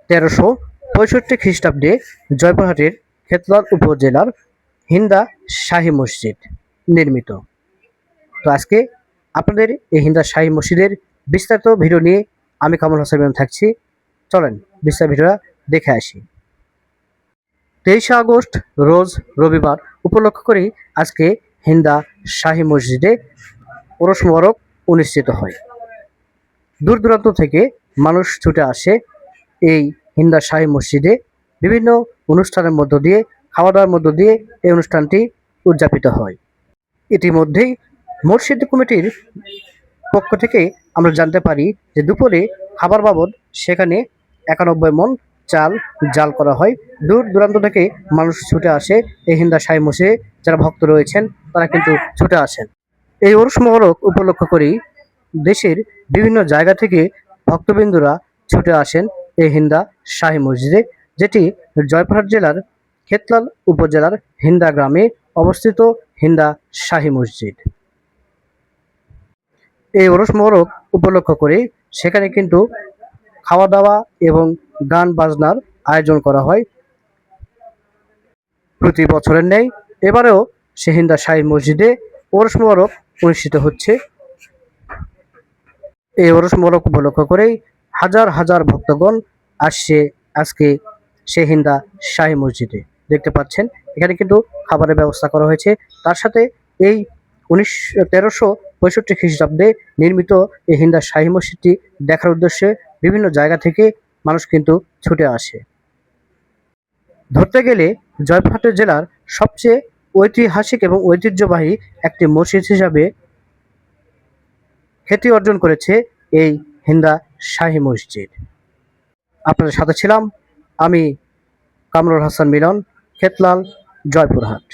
1365 খ্রিস্টাব্দে জয়পুরহাটের খেতলাল উপজেলার হিন্দা শাহী মসজিদ নির্মিত। তো আজকে আপনাদের এই হিন্দা শাহী মসজিদের বিস্তারিত ভিডিও নিয়ে আমি কামরুল হাসান মিলন থাকছি। চলেন বিস্তারিত ভিডিওটা দেখে আসি। 23 আগস্ট রোজ রবিবার উপলক্ষ করে আজকে হিন্দা শাহী মসজিদে ওরস মোবারক অনুষ্ঠিত হয়। দূর দূরান্ত থেকে মানুষ ছুটে আসে এই হিন্দা শাহী মসজিদে। বিভিন্ন অনুষ্ঠানের মধ্য দিয়ে, খাওয়া দাওয়ার মধ্য দিয়ে এই অনুষ্ঠানটি উদযাপিত হয়। ইতিমধ্যেই মসজিদ কমিটির পক্ষ থেকে আমরা জানতে পারি যে দুপুরে খাবার বাবদ সেখানে 91 মণ চাল জাল করা হয়। দূর দূরান্ত থেকে মানুষ ছুটে আসে এই হিন্দা শাহী মসজিদে। যারা ভক্ত রয়েছেন তারা কিন্তু ছুটে আসেন। এই ওরস মোবারক উপলক্ষ করেই দেশের বিভিন্ন জায়গা থেকে ভক্তবৃন্দরা ছুটে আসেন এই হিন্দা শাহী মসজিদে, যেটি জয়পুরহাট জেলার খেতলাল উপজেলার হিন্দা গ্রামে অবস্থিত হিন্দা শাহী মসজিদ। এই ওরস মোবারক উপলক্ষ করে সেখানে কিন্তু খাওয়া দাওয়া এবং গান বাজনার আয়োজন করা হয়। প্রতি বছরের ন্যায় এবারেও সে হিন্দা শাহী মসজিদে ওরস মোবারক অনুষ্ঠিত হচ্ছে। এই ওরস মোবারক উপলক্ষ করেই হাজার হাজার ভক্তগণ আসছে আজকে সে হিন্দা শাহী মসজিদে। দেখতে পাচ্ছেন এখানে কিন্তু খাবারের ব্যবস্থা করা হয়েছে। তার সাথে এই 1365 খ্রিস্টাব্দে নির্মিত এই হিন্দা শাহী মসজিদটি দেখার উদ্দেশ্যে বিভিন্ন জায়গা থেকে মানুষ কিন্তু ছুটে আসে। ধরতে গেলে জয়পুরহাট জেলার সবচেয়ে ঐতিহাসিক এবং ঐতিহ্যবাহী একটি মসজিদ হিসাবে খ্যাতি অর্জন করেছে এই হিন্দা শাহী মসজিদ। আপনাদের সাথে ছিলাম আমি কামরুল হাসান মিলন, খেতলাল, জয়পুরহাট।